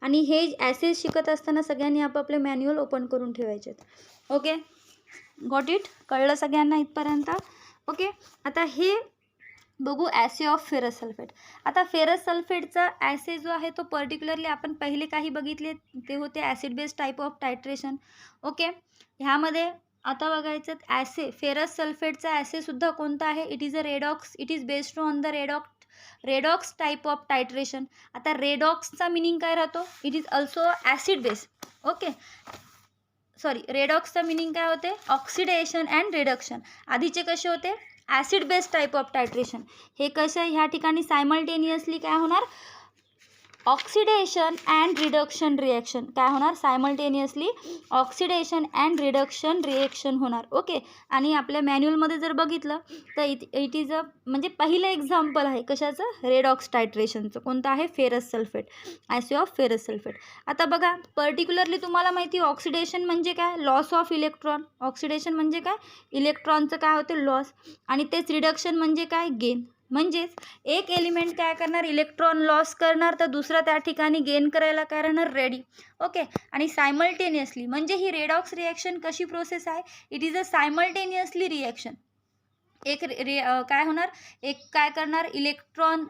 आणि हे ॲसेज शिकत असताना सगळ्यांनी आपापले मॅन्युअल ओपन करून ठेवायचे आहेत. Okay, got it? कळलं सगळ्यांना इथपर्यंत? ओके, आता हे बघू ॲसे ऑफ फेरस सल्फेट. आता फेरस सल्फेटचा ॲसे जो आहे तो पर्टिक्युलरली आपण पहिले काही बघितले ते होते acid based type of titration. Okay, ह्यामध्ये आता बघायचं ॲसे फेरस सल्फेटचा ॲसेसुद्धा कोणता आहे? It is a redox. It is based on the redox type of titration. आता रेडॉक्सचा मिनिंग काय राहतो? It is also acid base. Okay, sorry, रेडॉक्सचा मिनिंग काय होते? Oxidation and reduction. आधीचे कसे होते? Acid based type of titration. हे कसं ह्या ठिकाणी सायमल्टेनियसली काय होणार? Oxidation and reduction reaction. काय होणार? Simultaneously oxidation and reduction reaction होणार. ओके, आणि आपल्या मॅन्युअलमध्ये जर बघितलं तर इट इज अ म्हणजे पहिलं एक्झाम्पल आहे कशाचं? रेडॉक्स टायट्रेशनचं. कोणतं आहे? Ferrous sulphate, assay of ferrous sulphate. आता बघा पर्टिक्युलरली तुम्हाला माहिती ऑक्सिडेशन म्हणजे काय? Loss of electron. ऑक्सिडेशन म्हणजे काय? इलेक्ट्रॉनचं काय होतं? लॉस. आणि तेच रिडक्शन म्हणजे काय? गेन. म्हणजेच एक एलिमेंट काय करणार? इलेक्ट्रॉन लॉस करणार, तर दुसरा त्या ठिकाणी गेन करायला काय राहणार? रेडी. ओके, आणि सायमल्टेनियसली म्हणजे ही रेडॉक्स रिॲक्शन कशी प्रोसेस आहे? It is a simultaneously reaction. एक काय होणार? एक काय करणार? इलेक्ट्रॉन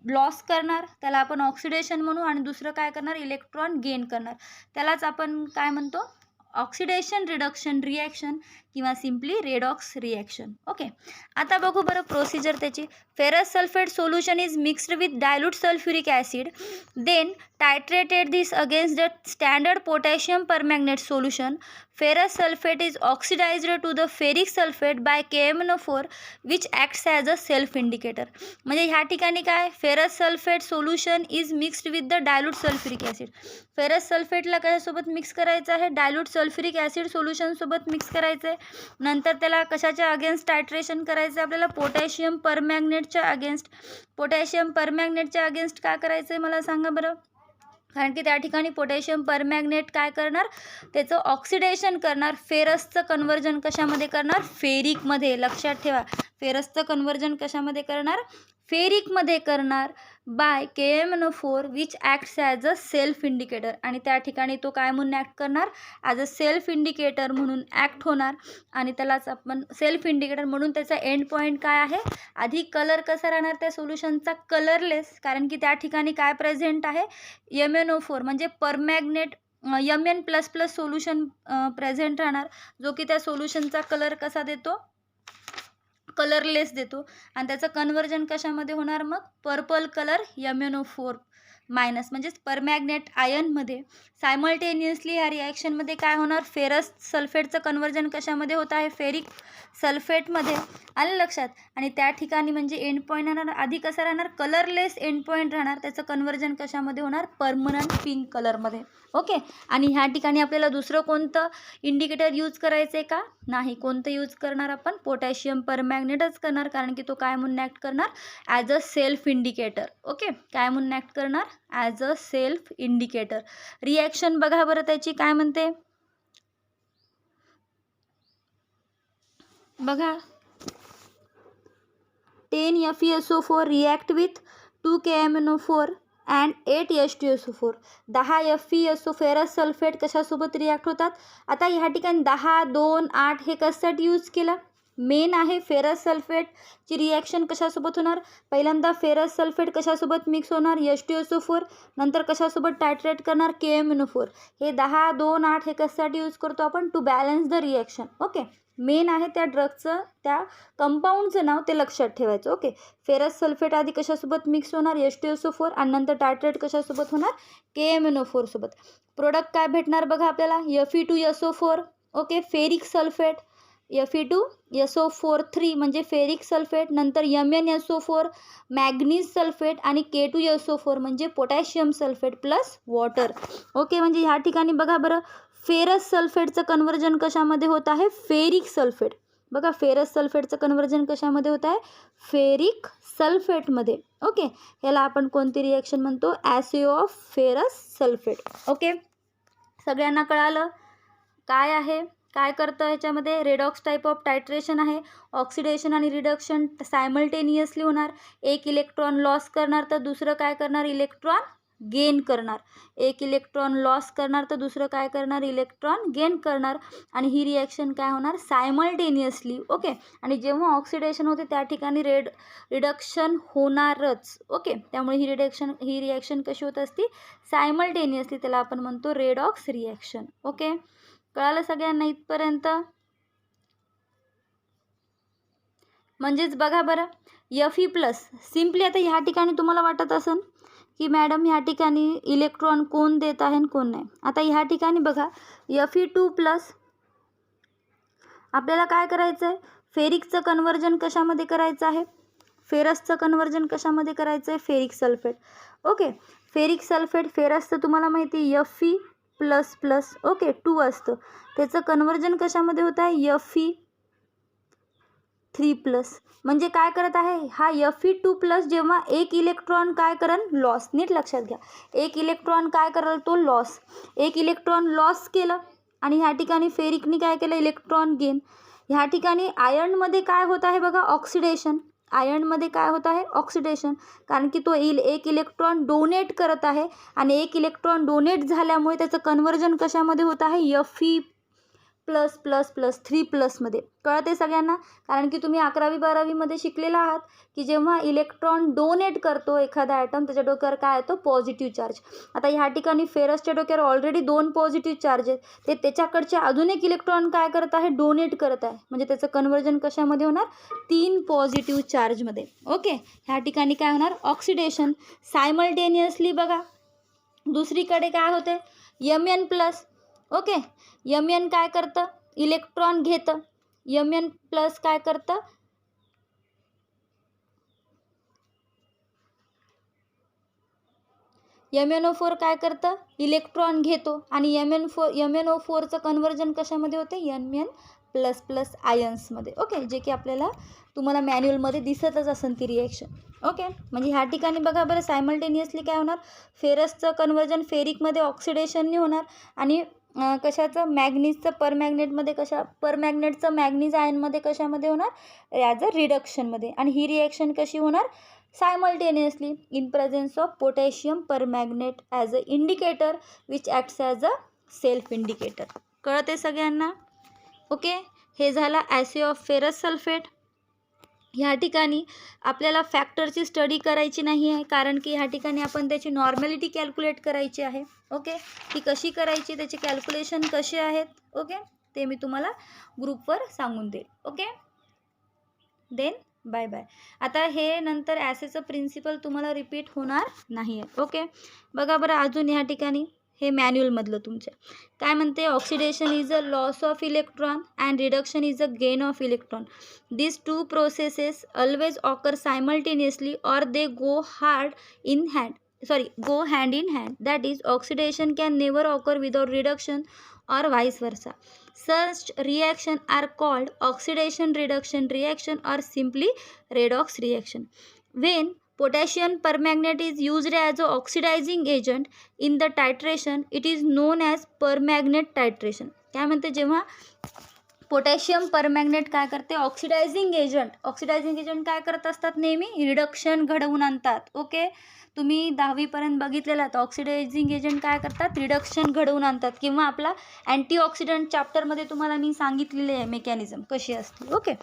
लॉस करणार, त्याला आपण ऑक्सिडेशन म्हणू, आणि दुसरं काय करणार? इलेक्ट्रॉन गेन करणार, त्यालाच आपण काय म्हणतो? ऑक्सिडेशन रिडक्शन रिॲक्शन किंवा सिम्पली रेडॉक्स रिॲक्शन. ओके, आता बघू बरं प्रोसिजर त्याची. Ferrous sulphate solution is mixed with dilute sulphuric acid, then titrated this against the standard potassium permanganate solution. Ferrous sulfate is oxidized to the ferric sulfate by KMnO4 which acts as a self indicator. म्हणजे ह्या ठिकाणी काय? Ferrous sulphate solution is mixed with the dilute sulphuric acid. Ferrous सल्फेटला कशासोबत mix करायचं आहे? Dilute sulphuric acid सोल्युशनसोबत mix करायचं आहे. नंतर त्याला कशाच्या अगेन्स्ट टायट्रेशन करायचं आहे? आपल्याला पोटॅशियम परमॅग्नेटच्या अगेन्स्ट. पोटॅशियम परमॅग्नेटच्या अगेन्स्ट काय करायचं आहे मला सांगा बरं? कारण की त्या ठिकाणी पोटॅशियम परमॅग्नेट काय करणार? त्याचं ऑक्सिडेशन करणार. फेरसचं कन्वर्जन कशामध्ये करणार? फेरिकमध्ये. लक्षात ठेवा, फेरसचं कन्वर्जन कशामध्ये करणार? फेरिकमध्ये करणार by KMnO4 which acts as a self indicator. आणि त्या ठिकाणी तो काय म्हणून ॲक्ट करणार? ॲज अ सेल्फ इंडिकेटर म्हणून ॲक्ट होणार. आणि त्यालाच आपण सेल्फ इंडिकेटर म्हणून त्याचा एंड पॉईंट काय आहे? आधी कलर कसा राहणार त्या सोल्युशनचा? कलरलेस. कारण की त्या ठिकाणी काय प्रेझेंट आहे? MnO4 म्हणजे परमॅग्नेट Mn++ सोल्युशन प्रेझेंट राहणार, जो की त्या सोल्युशनचा कलर कसा देतो? कलरलेस देतो. आणि त्याचं कन्वर्जन कशामध्ये होणार मग? पर्पल कलर MnO4 मायनस म्हणजेच परमॅग्नेट आयनमध्ये. सायमल्टेनियसली ह्या रिॲक्शनमध्ये काय होणार? फेरस सल्फेटचं कन्वर्जन कशामध्ये होत आहे? फेरिक सल्फेटमध्ये. आलं लक्षात? आणि त्या ठिकाणी म्हणजे एंड पॉईंट राहणार आधी कसा राहणार? कलरलेस एंड पॉईंट राहणार. त्याचं कन्वर्जन कशामध्ये होणार? परमनंट पिंक कलरमध्ये. ओके, आणि ह्या ठिकाणी आपल्याला दुसरं कोणतं इंडिकेटर यूज करायचं आहे का? नाही. कोणतं यूज करणार आपण? पोटॅशियम परमॅग्नेटच करणार, कारण की तो काय म्हणून ॲक्ट करणार? As a self indicator. Okay, काय म्हणून ॲक्ट करणार? As a self indicator. Reaction बघा बरं त्याची काय म्हणते बघा. 10 FeSO4 react with 2 KMnO4 and 8 H2SO4. 10 FeSO ferrous sulphate कशासोबत रिॲक्ट होतात? आता ह्या ठिकाणी 10, 2, 8 हे कशासाठी यूज केलं? मेन आहे फेरस सल्फेटची रिॲक्शन कशासोबत होणार? पहिल्यांदा फेरस सल्फेट कशासोबत मिक्स होणार? H2SO4. नंतर कशासोबत टायट्रेट करणार? KMnO4. हे 10, 2, 8 हे कशासाठी यूज करतो आपण? To balance the reaction. Okay, main आहे त्या ड्रगचं, त्या कंपाऊंडचं नाव ते लक्षात ठेवायचं. ओके, फेरस सल्फेट आधी कशासोबत मिक्स होणार? H2SO4. आणि नंतर टायट्रेट कशासोबत होणार? KMnO4 सोबत. प्रोडक्ट काय भेटणार बघा आपल्याला? Fe2SO4. Okay, ferric sulphate. Fe2SO4 म्हणजे फेरिक सल्फेट. नंतर MnSO4 मॅग्नीज सल्फेट. आणि K2SO4 म्हणजे potassium sulphate plus water. Okay, म्हणजे ह्या ठिकाणी बघा बरं फेरस सल्फेटचं कन्वर्जन कशामध्ये होत आहे? Ferric sulphate. बघा फेरस सल्फेटचं कन्वर्जन कशामध्ये होत आहे? फेरिक सल्फेटमध्ये. ओके, ह्याला आपण कोणती रिॲक्शन म्हणतो? ॲसे ऑफ फेरस सल्फेट. ओके, सगळ्यांना कळालं काय आहे? काय करतं ह्याच्यामध्ये? रेडॉक्स टाईप ऑफ टायट्रेशन आहे. ऑक्सिडेशन आणि रिडक्शन सायमल्टेनियसली होणार. एक इलेक्ट्रॉन लॉस करणार तर दुसरं काय करणार? इलेक्ट्रॉन गेन करणार, एक इलेक्ट्रॉन लॉस करणार तर दुसरं काय करणार, इलेक्ट्रॉन गेन करणार. आणि ही रिॲक्शन काय होणार, सायमल्टेनियसली. ओके. आणि जेव्हा ऑक्सिडेशन होते त्या ठिकाणी रिडक्शन होणारच. ओके. त्यामुळे ही रिॲक्शन कशी होत असती, सायमल्टेनियसली. त्याला आपण म्हणतो रेडॉक्स रिॲक्शन. ओके. कळालं सगळ्यांना इथपर्यंत? म्हणजेच बघा बरं, Fe+, सिम्पली आता ह्या ठिकाणी तुम्हाला वाटत असेल की मॅडम ह्या ठिकाणी इलेक्ट्रॉन कोण देत आहे आणि कोण नाही. आता ह्या ठिकाणी बघा, Fe2+, आपल्याला काय करायचं आहे, फेरिकचं कन्वर्जन कशामध्ये करायचं आहे, फेरसचं कन्वर्जन कशामध्ये करायचं आहे, ferric sulphate. Okay. Ferric sulphate, फेरसचं तुम्हाला माहिती आहे Fe++. ओके. 2 असतं, त्याचं कन्वर्जन कशामध्ये होत आहे, Fe3+. म्हणजे काय करत आहे, हा Fe2+ जेव्हा एक इलेक्ट्रॉन काय करेल, लॉस. नीट लक्षात घ्या, एक इलेक्ट्रॉन काय करेल, तो लॉस. एक इलेक्ट्रॉन लॉस केलं आणि ह्या ठिकाणी फेरिकनी काय केलं, इलेक्ट्रॉन गेन. ह्या ठिकाणी आयर्नमध्ये काय होत आहे बघा, ऑक्सिडेशन. आयर्नमध्ये काय होत आहे, ऑक्सिडेशन. कारण की तो एक इलेक्ट्रॉन डोनेट करत आहे आणि एक इलेक्ट्रॉन डोनेट झाल्यामुळे त्याचं कन्वर्जन कशामध्ये होत आहे, Fe+++3+ मध्ये. कळते सगळ्यांना? कारण की तुम्ही 11वी-12वीमध्ये शिकलेला आहात की जेव्हा इलेक्ट्रॉन डोनेट करतो एखादा ॲटम, त्याच्या डोक्यावर काय येतो, पॉझिटिव्ह चार्ज. आता ह्या ठिकाणी फेरसच्या डोक्यावर ऑलरेडी 2 पॉझिटिव्ह चार्ज आहेत, ते त्याच्याकडचे अजून एक इलेक्ट्रॉन काय करत आहे, डोनेट करत आहे. म्हणजे त्याचं कन्वर्जन कशामध्ये होणार, 3 पॉझिटिव्ह चार्जमध्ये. ओके. ह्या ठिकाणी काय होणार, ऑक्सिडेशन. सायमल्टेनियसली बघा, दुसरीकडे काय होते, Mn+. ओके. Mn काय करतं, इलेक्ट्रॉन घेतं. Mn+ काय करतं, MnO4 काय करतं, इलेक्ट्रॉन घेतो आणि MnO4चं कन्वर्जन कशामध्ये होते, Mn++ आयन्समध्ये. ओके. जे की आपल्याला तुम्हाला मॅन्युअलमध्ये दिसतच असेल ती रिॲक्शन. ओके. म्हणजे ह्या ठिकाणी बघा बरं, सायमल्टेनियसली काय होणार, फेरसचं कन्वर्जन फेरिकमध्ये ऑक्सिडेशनने होणार आणि कशाचं, मॅग्नीजचं परमॅग्नेटमध्ये परमॅग्नेटचं मॅग्नीज आयनमध्ये कशामध्ये होणार, ॲज अ रिडक्शनमध्ये. आणि ही रिॲक्शन कशी होणार, simultaneously in presence of potassium permanganate as a indicator which acts as a self indicator. कळते सगळ्यांना? ओके. हे झालं ॲसे ऑफ फेरस सल्फेट. ह्या ठिकाणी आपल्याला फॅक्टरची स्टडी करायची नाही आहे, कारण की ह्या ठिकाणी आपण त्याची नॉर्मॅलिटी कॅल्क्युलेट करायची आहे. ओके. ती कशी करायची, त्याचे कॅल्क्युलेशन कसे आहेत, ओके, ते मी तुम्हाला ग्रुपवर सांगून देईल. ओके. Then bye bye. आता हे नंतर ॲसेचं प्रिन्सिपल तुम्हाला रिपीट होणार नाही आहे. ओके. बघा बरं, अजून ह्या ठिकाणी हे मॅन्युअलमधलं तुमच्या काय म्हणते, oxidation is a loss of electron and reduction is a gain of electron. These two processes always occur simultaneously or they go hand in hand. That is, oxidation can never occur without reduction or vice versa. Such reactions are called oxidation reduction reaction or simply redox reaction. When potassium permanganate is used as an oxidizing agent in the titration, it is known as permanganate titration. काय म्हणते, जेव्हा potassium परमॅग्नेट काय करते, oxidizing agent काय करत असतात, नेहमी reduction घडवून आणतात. ओके. तुम्ही 10वीपर्यंत बघितलेलं आहे, ऑक्सिडायझिंग एजंट काय करतात, रिडक्शन घडवून आणतात. किंवा आपला अँटीऑक्सिडंट चॅप्टरमध्ये तुम्हाला मी सांगितलेले आहे मेकॅनिझम कशी असते. ओके.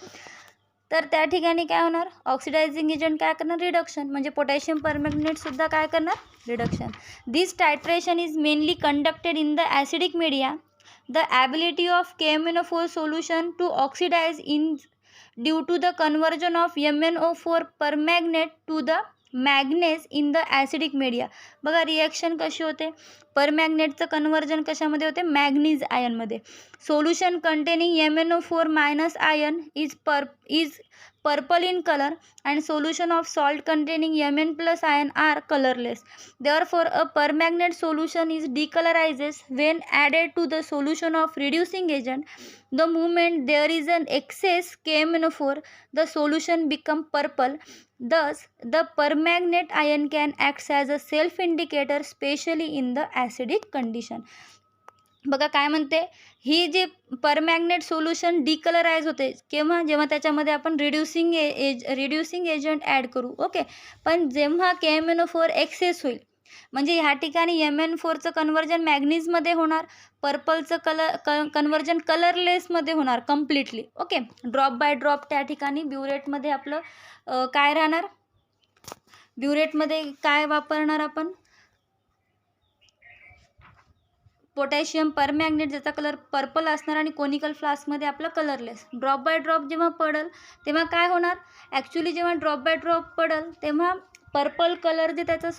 तर त्या ठिकाणी काय होणार, ऑक्सिडायझिंग एजंट काय करणार, रिडक्शन. म्हणजे पोटॅशियम परमॅग्नेटसुद्धा काय करणार, reduction. This titration is mainly conducted in the acidic media. The ability of KMnO4 solution to oxidize is due to the conversion of MnO4 permanganate to the manganese in the acidic media. बघा reaction कशी होते, परमॅग्नेटचं conversion कशामध्ये होते, manganese आयनमध्ये. Solution containing MnO4 minus ion is purple in color and solution of salt containing Mn plus ion are colorless. Therefore, a permanganate solution is decolorizes when added to the solution of reducing agent. The moment there is an excess KMnO4, the solution become purple. Thus, the permanganate ion can act as a self-indicator, especially in the acidic condition. बघा काय म्हणते, ही जे परमॅग्नेट solution decolourise होते केव्हा, जेव्हा त्याच्यामध्ये आपण reducing agent add करू. ओके. पण जेव्हा KMnO4 एक्सेस होईल, म्हणजे ह्या ठिकाणी Mn4चं कन्वर्जन मॅग्नीजमध्ये होणार, पर्पलचं कन्वर्जन कलरलेसमध्ये होणार completely. Okay, drop by drop त्या ठिकाणी ब्युरेटमध्ये आपलं काय राहणार, ब्युरेटमध्ये काय वापरणार आपण, पोटॅशियम परमॅग्नेट, ज्याचा कलर पर्पल असणार आणि कोनिकल फ्लास्कमध्ये आपलं कलरलेस. ड्रॉप बाय ड्रॉप जेव्हा पडेल तेव्हा काय होणार, ॲक्च्युली जेव्हा ड्रॉप बाय ड्रॉप पडेल तेव्हा पर्पल कलर जे त्याचा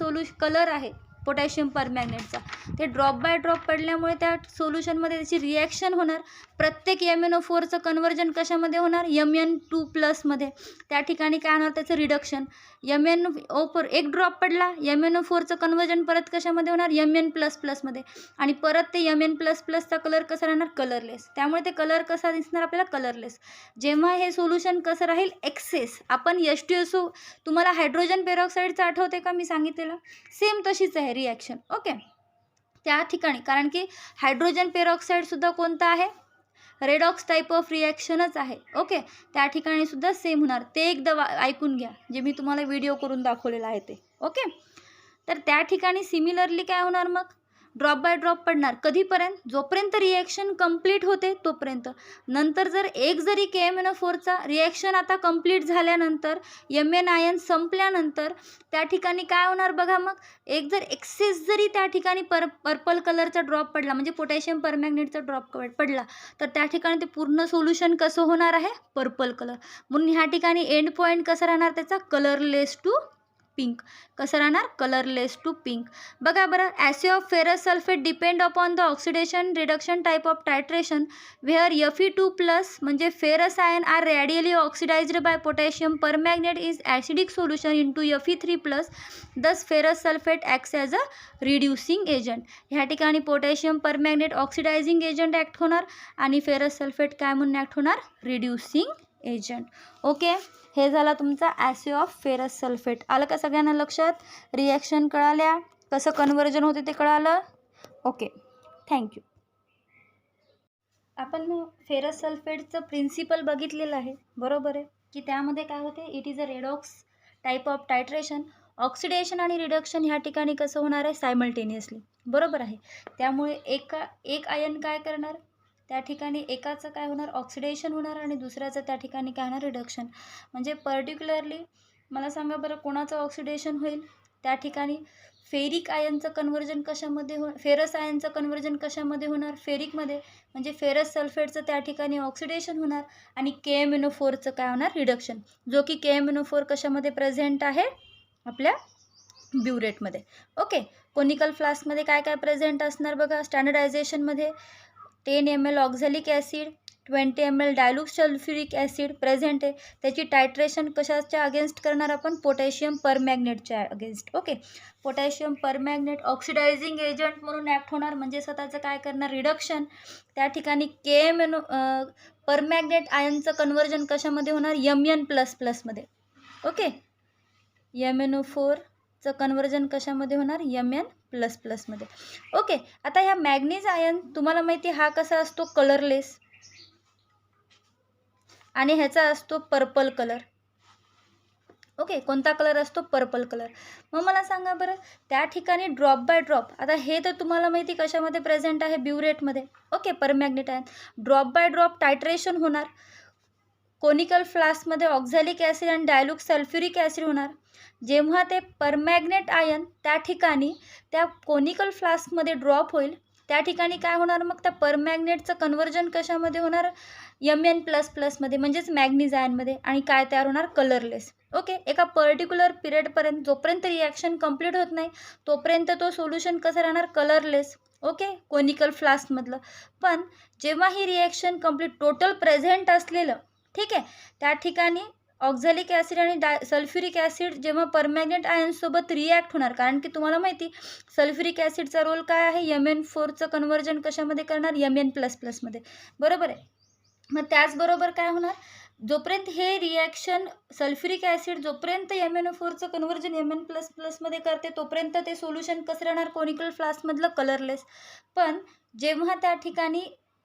कलर आहे पोटॅशियम परमॅग्नेटचा, ते ड्रॉप बाय ड्रॉप पडल्यामुळे त्या सोल्युशनमध्ये त्याची रिॲक्शन होणार. प्रत्येक MnO4चं कन्वर्जन कशामध्ये होणार, Mn2+मध्ये. त्या ठिकाणी काय होणार, त्याचं रिडक्शन. MnO4 एक ड्रॉप पडला, MnO4चं कन्वर्जन परत कशामध्ये होणार, Mn++मध्ये. आणि परत ते Mn++चा कलर कसा राहणार, कलरलेस. त्यामुळे ते कलर कसा दिसणार आपल्याला, कलरलेस. जेव्हा हे सोल्युशन कसं राहील, एक्सेस. आपण H2SO, तुम्हाला हायड्रोजन पेरॉक्साईडचं आठवते का मी सांगितलेलं, सेम तशीच आहे रिॲक्शन. ओके, त्या ठिकाणी कारण की हायड्रोजन पेरॉक्साईडसुद्धा कोणता आहे, रेडॉक्स टाईप ऑफ रिॲक्शनच आहे. ओके, त्या ठिकाणी सुद्धा सेम होणार. ते एकदा ऐकून घ्या, जे मी तुम्हाला व्हिडिओ करून दाखवलेलं आहे ते. ओके, तर त्या ठिकाणी सिमिलरली काय होणार, मग ड्रॉप बाय ड्रॉप पडणार. कधीपर्यंत, जोपर्यंत रिॲक्शन कंप्लीट होते तोपर्यंत. नंतर जर एक जरी KMnO4चा रिॲक्शन आता कंप्लीट झाल्यानंतर, Mn आयन संपल्यानंतर त्या ठिकाणी काय होणार बघा, मग एक जर एक्सेस जरी त्या ठिकाणी पर्पल कलरचा ड्रॉप पडला, म्हणजे पोटॅशियम परमॅग्नेटचा ड्रॉप पडला, तर त्या ठिकाणी ते पूर्ण सोल्युशन कसं होणार आहे, पर्पल कलर. म्हणून ह्या ठिकाणी एंड पॉईंट कसा राहणार त्याचा, कलरलेस टू पिंक. कसं राहणार, कलरलेस टू पिंक. बघा बरं, acid of ferrous sulphate depend upon the oxidation reduction type of titration where Fe2+ म्हणजे ferrous ion are readily oxidised by potassium permanganate is acidic solution into Fe3+. Thus ferrous sulphate acts as a reducing agent. ह्या ठिकाणी potassium permanganate oxidising agent act होणार आणि ferrous sulphate काय म्हणून act होणार, reducing agent. Okay, हे झाला तुमचा ॲसिड ऑफ फेरस सल्फेट. आलं का सगळ्यांना लक्षात, रिॲक्शन कळाल्या, कसं कन्वर्जन होते ते कळालं. Okay, thank you. आपण फेरस सल्फेटचं प्रिन्सिपल बघितलेलं आहे, बरोबर आहे की त्यामध्ये काय होते, it is a redox type of titration. Oxidation आणि रिडक्शन ह्या ठिकाणी कसं होणार आहे, सायमल्टेनियसली, बरोबर आहे. त्यामुळे एक आयन काय करणार, त्या ठिकाणी एकाचं काय होणार, ऑक्सिडेशन होणार आणि दुसऱ्याचं त्या ठिकाणी काय होणार, रिडक्शन. म्हणजे पर्टिक्युलरली मला सांगा बरं, कोणाचं ऑक्सिडेशन होईल, त्या ठिकाणी फेरिक आयनचं कन्वर्जन कशामध्ये फेरस आयनचं कन्वर्जन कशामध्ये होणार, फेरिकमध्ये. म्हणजे फेरस सल्फेटचं त्या ठिकाणी ऑक्सिडेशन होणार आणि KMnO4चं काय होणार, रिडक्शन. जो की KMnO4 कशामध्ये प्रेझेंट आहे, आपल्या ब्युरेटमध्ये. ओके, कोनिकल फ्लास्कमध्ये काय काय प्रेझेंट असणार बघा, स्टँडर्डायझेशनमध्ये 10 ml oxalic acid, 20 ml dilute sulphuric acid present आहे. त्याची टायट्रेशन कशाच्या अगेन्स्ट करणार आपण, पोटॅशियम परमॅग्नेटच्या against. Okay, potassium permanganate oxidising agent म्हणून ॲक्ट होणार, म्हणजे स्वतःचं काय करणार, रिडक्शन. त्या ठिकाणी KMnO परमॅग्नेट आयनचं कन्वर्जन कशामध्ये होणार, Mn++मध्ये. ओके, MnO4चं कन्वर्जन कशामध्ये होणार, Mn++मध्ये. ओके, आता ह्या मॅग्नीज आयन तुम्हाला माहिती हा कसा असतो, कलरलेस, आणि ह्याचा असतो पर्पल कलर. ओके, कोणता कलर असतो, पर्पल कलर. मग मला सांगा बरं, त्या ठिकाणी ड्रॉप बाय ड्रॉप, आता हे तर तुम्हाला माहिती कशामध्ये प्रेझेंट आहे, ब्युरेटमध्ये. Okay, permanganate ion. Drop by drop titration होणार, कोनिकल फ्लास्कमध्ये ऑक्झॅलिक ॲसिड आणि डायल्यूट सल्फ्युरिक ॲसिड होणार. जेव्हा ते परमॅग्नेट आयन त्या ठिकाणी त्या कोनिकल फ्लास्कमध्ये ड्रॉप होईल, त्या ठिकाणी काय होणार, मग त्या परमॅग्नेटचं कन्वर्जन कशामध्ये होणार, Mn++मध्ये, म्हणजेच मॅग्नीज आयनमध्ये. आणि काय तयार होणार, कलरलेस. ओके, एका पर्टिक्युलर पिरियडपर्यंत, जोपर्यंत रिॲक्शन कंप्लीट होत नाही तोपर्यंत तो सोल्युशन कसं राहणार, कलरलेस. Okay, conical फ्लास्कमधलं. पण जेव्हा ही रिॲक्शन कंप्लीट टोटल प्रेझेंट असलेलं, ठीक आहे, त्या ठिकाणी ऑक्झॅलिक ॲसिड आणि सल्फ्युरिक ॲसिड जेव्हा परमॅग्नेट आयनसोबत रिॲक्ट होणार, कारण की तुम्हाला माहिती सल्फ्युरिक ॲसिडचा रोल काय आहे, Mn4चं कन्वर्जन कशामध्ये करणार, Mn++मध्ये, बरोबर आहे. मग त्याचबरोबर काय होणार, जोपर्यंत हे रिॲक्शन सल्फ्युरिक ॲसिड जोपर्यंत MnO4चं कन्वर्जन Mn++मध्ये करते तोपर्यंत ते सोल्युशन कसं राहणार, कोनिकल फ्लास्कमधलं, कलरलेस. पण जेव्हा त्या ठिकाणी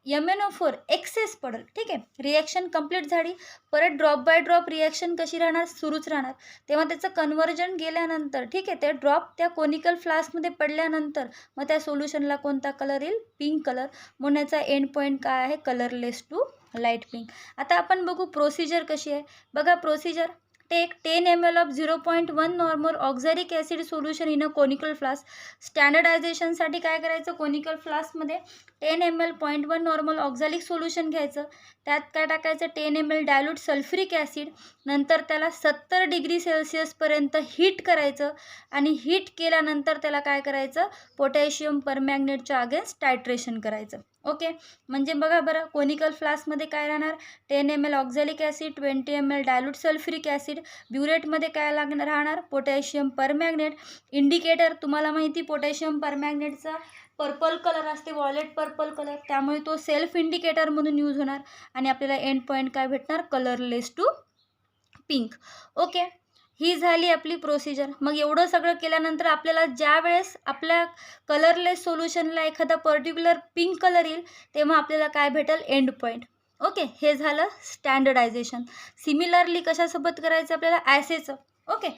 MnO4 एक्सेस पडेल. ठीक आहे, रिॲक्शन कंप्लीट झाली. परत ड्रॉप बाय ड्रॉप रिॲक्शन कशी राहणार, सुरूच राहणार. तेव्हा त्याचं कन्व्हर्जन गेल्यानंतर ठीक आहे, ते ड्रॉप त्या कोनिकल फ्लास्कमध्ये पडल्यानंतर मग त्या सोल्युशनला कोणता कलर येईल, पिंक कलर. म्हणून याचा एंड पॉईंट काय आहे, कलरलेस टू लाईट पिंक. आता आपण बघू प्रोसिजर कशी आहे. बघा procedure, take 10 ml of 0.1 normal oxalic acid solution in a conical flask. स्टँडर्डायझेशनसाठी काय करायचं, कोनिकल फ्लास्कमध्ये 10 ml 0.1 नॉर्मल ऑक्झॅलिक सोल्युशन घ्यायचं. त्यात काय टाकायचं, 10 ml डायल्यूट सल्फ्युरिक ॲसिड. नंतर त्याला 70 डिग्री सेल्सिअसपर्यंत हीट करायचं आणि हीट केल्यानंतर त्याला काय करायचं, पोटॅशियम परमॅग्नेटच्या अगेन्स्ट टायट्रेशन करायचं. ओके, म्हणजे बघा बरं, कोनिकल फ्लास्कमध्ये काय राहणार, 10 ml oxalic acid, 20 ml dilute sulphuric acid. ब्युरेटमध्ये काय राहणार, पोटॅशियम परमॅग्नेट. इंडिकेटर तुम्हाला माहिती, पोटॅशियम परमॅग्नेटचा पर्पल कलर असते, व्हॉलेट पर्पल कलर, त्यामुळे तो सेल्फ इंडिकेटर म्हणून यूज होणार. आणि आपल्याला एंड पॉईंट काय भेटणार, कलरलेस टू पिंक. ओके, ही झाली आपली प्रोसिजर. मग एवढं सगळं केल्यानंतर आपल्याला ज्या वेळेस आपल्या कलरलेस सोल्युशनला एखादा पर्टिक्युलर पिंक कलर येईल तेव्हा आपल्याला काय भेटेल, एंड पॉईंट. ओके, हे झालं स्टँडर्डायझेशन. सिमिलरली कशासोबत करायचं आपल्याला, ॲसेचं. ओके,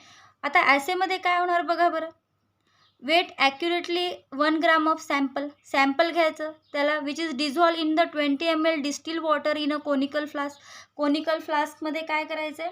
आता ॲसेमध्ये काय होणार बघा बरं, weigh accurately 1 gram of sample घ्यायचं, त्याला which is dissolve in the 20 ml distil water in a conical flask. Conical फ्लास्कमध्ये काय करायचं आहे,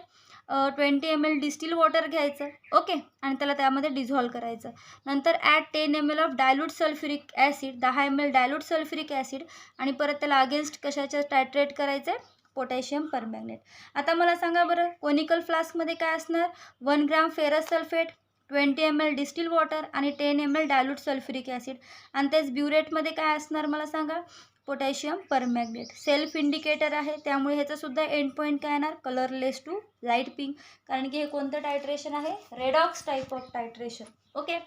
20 ml डिस्टिल वॉटर घ्यायचं. ओके, आणि त्याला त्यामध्ये डिझॉल्व करायचं. नंतर add 10 ml of dilute sulphuric acid, 10 ml dilute sulphuric acid. आणि परत त्याला अगेन्स्ट कशाचं टायट्रेट करायचं आहे, पोटॅशियम परमॅग्नेट. आता मला सांगा बरं, कोनिकल फ्लास्कमध्ये काय असणार, 1 gram ferrous sulphate, 20 ml distil water आणि 10 ml डायल्यूट सल्फ्युरिक ॲसिड. आणि तेच ब्युरेटमध्ये काय असणार मला सांगा, पोटॅशियम परमॅग्नेट. सेल्फ इंडिकेटर आहे, त्यामुळे ह्याचासुद्धा एंड पॉईंट काय येणार, कलरलेस टू लाईट पिंक. कारण की हे कोणतं टायट्रेशन आहे, redox type of titration. Okay,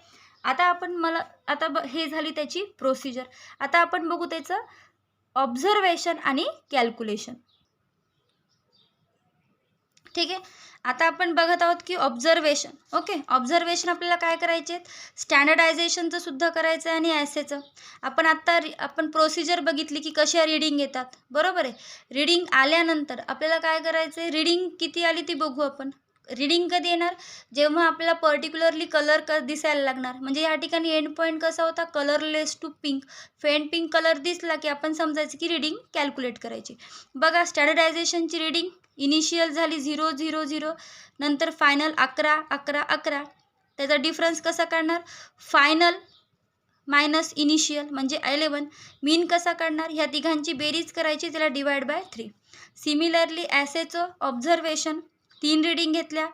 आता आपण हे झाली त्याची प्रोसिजर. आता आपण बघू त्याचं ऑब्झर्वेशन आणि कॅल्क्युलेशन. ठीक आहे, आता आपण बघत आहोत की ऑब्झर्वेशन. ओके, ऑब्झर्वेशन आपल्याला काय करायचे, स्टँडर्डायझेशनचं सुद्धा करायचं आहे आणि ॲसेचं. आपण प्रोसिजर बघितली की कशा रीडिंग येतात, बरोबर आहे. रीडिंग आल्यानंतर आपल्याला काय करायचं आहे, रीडिंग किती आली ती बघू आपण. रीडिंग कधी येणार, जेव्हा आपल्याला पर्टिक्युलरली कलर दिसायला लागणार. म्हणजे या ठिकाणी एंड पॉईंट कसा होता, colourless to pink. Faint pink colour दिसला की आपण समजायचं की रीडिंग कॅल्क्युलेट करायची. बघा, स्टँडर्डायझेशनची रीडिंग इनिशियल झाली 0 0 0, नंतर फायनल 11 11 11. त्याचा डिफरन्स कसा काढणार, फायनल मायनस इनिशियल म्हणजे 11. मीन कसा काढणार, ह्या तिघांची बेरीज करायची, त्याला डिवाइड बाय 3. सिमिलरली ॲसेचं ऑब्झर्वेशन, 3 रीडिंग घेतल्या,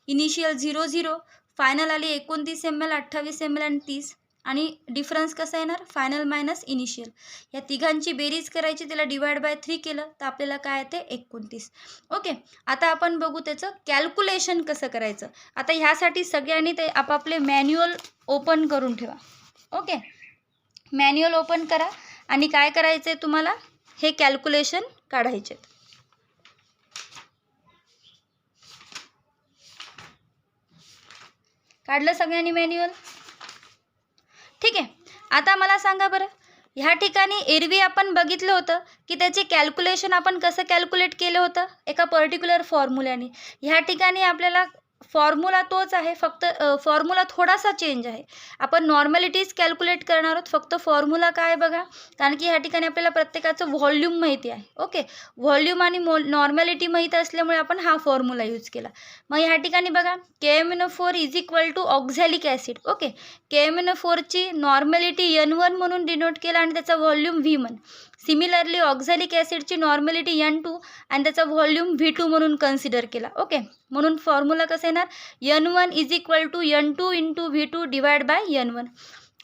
इनिशियल 0 0, फायनल आली 29 ml, 28 ml आणि 30. आणि डिफरन्स कसा येणार, फायनल मायनस इनिशियल. या तिघांची बेरीज करायची, त्याला डिवाइड बाय 3 केलं तर आपल्याला काय येते, 29. ओके, आता आपण बघू त्याचं कॅल्क्युलेशन कसं करायचं. आता ह्यासाठी सगळ्यांनी ते आपापले मॅन्युअल ओपन करून ठेवा. ओके, मॅन्युअल ओपन करा आणि काय करायचं आहे तुम्हाला, हे कॅल्क्युलेशन काढायचे. काढलं सगळ्यांनी मॅन्युअल, ठीक आहे. आता मला सांगा बरं, ह्या ठिकाणी एरवी आपण बघितलं होतं की त्याचे कॅल्क्युलेशन आपण कसं कॅल्क्युलेट केलं होतं, एका पर्टिक्युलर फॉर्म्युल्याने. ह्या ठिकाणी आपल्याला फॉर्म्युला तोच आहे, फक्त फॉर्म्युला थोडासा चेंज आहे. आपण नॉर्मॅलिटीज कॅल्क्युलेट करणार आहोत, फक्त फॉर्म्युला काय बघा, कारण की ह्या ठिकाणी आपल्याला प्रत्येकाचं व्हॉल्यूम माहिती आहे. ओके, व्हॉल्यूम आणि नॉर्मॅलिटी माहीत असल्यामुळे आपण हा फॉर्म्युला यूज केला. मग ह्या ठिकाणी बघा, KMnO4 is equal to oxalic acid. Okay, KMnO4ची नॉर्मॅलिटी N1 म्हणून डिनोट केला आणि त्याचा व्हॉल्यूम V1. सिमिलरली ऑक्झॅलिक ॲसिडची नॉर्मॅलिटी N2 आणि त्याचा व्हॉल्यूम V2 म्हणून कन्सिडर केला. ओके, म्हणून फॉर्म्युला कसं येणार, N1 is equal to N2 into V2 divide by N1.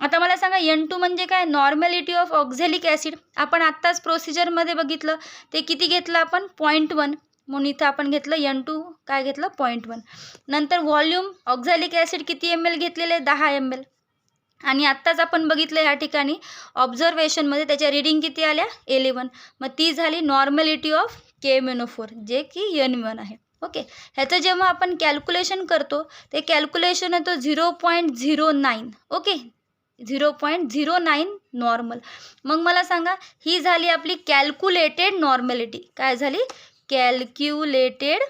आता मला सांगा, N2 म्हणजे काय, नॉर्मॅलिटी ऑफ ऑक्झॅलिक ॲसिड. आपण आत्ताच प्रोसिजरमध्ये बघितलं, ते किती घेतलं आपण, 0.1. म्हणून इथं आपण घेतलं N2 काय घेतलं, 0.1. नंतर व्हॉल्यूम ऑक्झॅलिक ॲसिड किती ml घेतलेले, 10 ml. आणि आत्ताच आपण बघितलं या ठिकाणी ऑब्झर्वेशनमध्ये त्याच्या रीडिंग किती आल्या, 11. मग ती झाली नॉर्मॅलिटी ऑफ KMnO4 जे की N1 आहे. ओके, ह्याचं जेव्हा आपण कॅल्क्युलेशन करतो ते कॅल्क्युलेशन येतो 0.09. Okay, 0.09 normal. मग मला सांगा, ही झाली आपली कॅल्क्युलेटेड नॉर्मॅलिटी. काय झाली? Calculated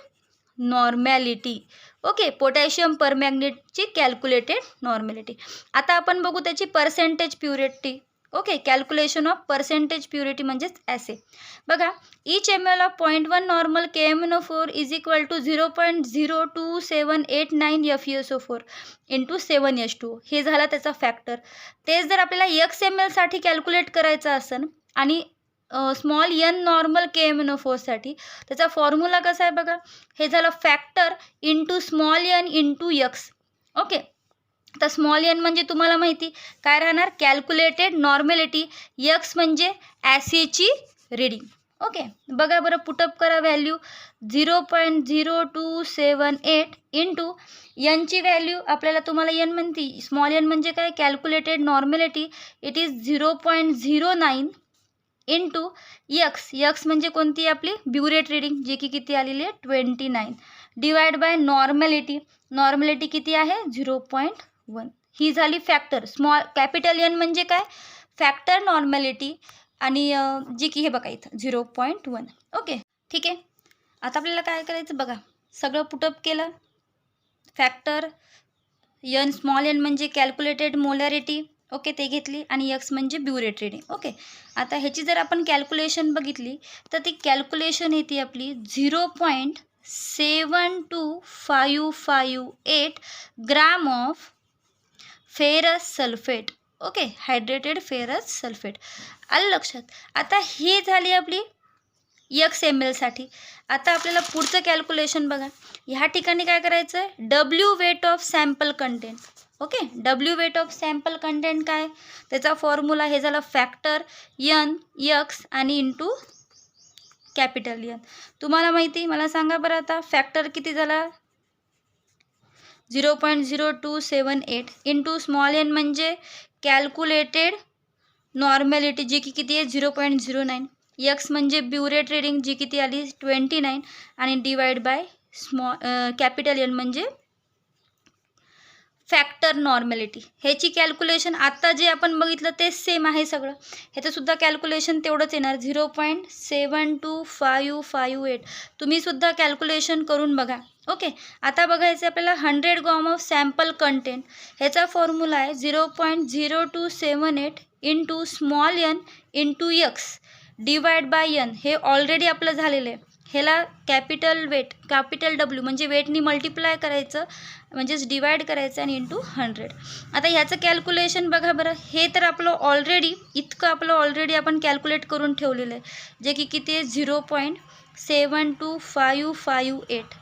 normality. ओके, पोटॅशियम परमॅंगनेटची कॅल्क्युलेटेड नॉर्मॅलिटी. आता आपण बघू त्याची percentage purity. Okay, calculation of percentage purity म्हणजेच ॲसे. बघा, each ml of 0.1 normal KMnO4 is equal to 0.02789 FeSO4 into 7H2O. हे झाला त्याचा फॅक्टर. तेच जर आपल्याला XML साठी कॅल्क्युलेट करायचं असेल आणि स्मॉल n नॉर्मल KMnO4 साठी, त्याचा फॉर्म्युला कसा आहे बघा, हे झालं factor into small n into x. Okay, तर स्मॉल n म्हणजे तुम्हाला माहिती काय राहणार, कॅल्क्युलेटेड नॉर्मॅलिटी. x म्हणजे ॲसेची रीडिंग. ओके, बघा बरं, पुटअप करा व्हॅल्यू 0.0278 इंटू ची व्हॅल्यू आपल्याला, तुम्हाला n म्हणती, स्मॉल n म्हणजे काय, calculated normality. It is 0.09 into x म्हणजे कोणती आपली ब्युरेट रीडिंग, जी की किती आलेली आहे 29, डिवाइड बाय नॉर्मॅलिटी किती आहे 0.1. ही झाली फॅक्टर. स्मॉल कॅपिटल n म्हणजे काय, फॅक्टर नॉर्मॅलिटी, आणि जी की हे बघा इथं 0.1. ओके, ठीक आहे. आता आपल्याला काय करायचं बघा, सगळं पुटअप केलं. फॅक्टर n, स्मॉल n म्हणजे कॅल्क्युलेटेड मोलॅरिटी. ओके, ते घेतली, आणि x म्हणजे ब्युरेट रीडिंग. ओके, आता ह्याची जर आपण कॅल्क्युलेशन बघितली तर ती कॅल्क्युलेशन येते आपली 0.72558 gram of ferrous sulphate. Okay, hydrated ferrous sulphate. आलं लक्षात. आता ही झाली आपली XML साठी. आता आपल्याला पुढचं कॅल्क्युलेशन बघा. ह्या ठिकाणी काय करायचं आहे, W weight of sample content. Okay, W weight of sample content काय, त्याचा फॉर्म्युला हे झाला फॅक्टर n x आणि इंटू कॅपिटल N. तुम्हाला माहिती, मला सांगा बरं आता फॅक्टर किती झाला 0.0278 इंटू स्मॉल n म्हणजे कॅल्क्युलेटेड नॉर्मॅलिटी, जी की किती आहे 0.09, x म्हणजे ब्युरेट रीडिंग, जी किती आली 29, आणि डिवाइड बाय कॅपिटल N म्हणजे फॅक्टर नॉर्मॅलिटी. ह्याची कॅल्क्युलेशन आता जे आपण बघितलं ते सेम आहे सगळं. ह्याचंसुद्धा कॅल्क्युलेशन तेवढंच येणार 0.72558. तुम्हीसुद्धा कॅल्क्युलेशन करून बघा. ओके, आता बघायचं आपल्याला 100 ग्रॅम ऑफ सॅम्पल कंटेंट. ह्याचा फॉर्म्युला आहे 0.0278 into small n into x divide by n. हे ऑलरेडी आपलं झालेलं आहे. ह्याला कॅपिटल W म्हणजे वेटनी मल्टिप्लाय करायचं, म्हणजेच डिवाइड करायचं, आणि इंटू 100. आता ह्याचं कॅल्क्युलेशन बघा बरं, हे तर आपलं ऑलरेडी आपण कॅल्क्युलेट करून ठेवलेलं आहे, जे की किती आहे 0.72558.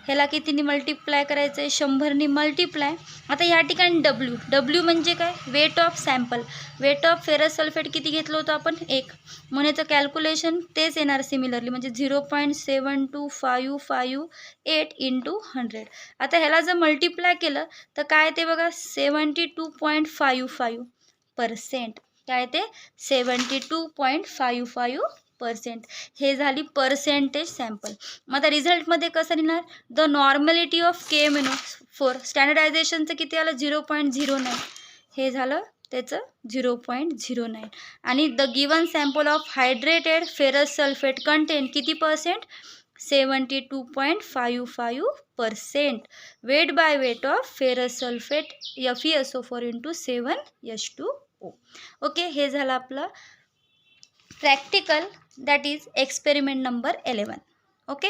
ह्याला कितीने मल्टिप्लाय करायचं आहे, 100नी मल्टिप्लाय. आता ह्या ठिकाणी W म्हणजे काय, weight of sample. Weight of ferrous sulphate किती घेतलं होतं आपण 1, म्हणून याचं कॅल्क्युलेशन तेच येणार सिमिलरली, म्हणजे 0.72558 इंटू 100. आता ह्याला जर मल्टिप्लाय केलं तर काय ते बघा 72.55%. काय ते 72.55%. हे झाली पर्सेंटेज सॅम्पल. मग आता रिझल्टमध्ये कसं लिहिणार, द नॉर्मॅलिटी ऑफ KMnO4 स्टँडर्डायझेशनचं किती आलं 0.09. हे झालं त्याचं 0.09. आणि the given sample of hydrated ferrous sulphate content किती percent, 72.55%. Weight by weight of ferrous sulphate FeSO4 into 7H2O. Okay, हे झालं आपलं practical, that is experiment number 11. Okay.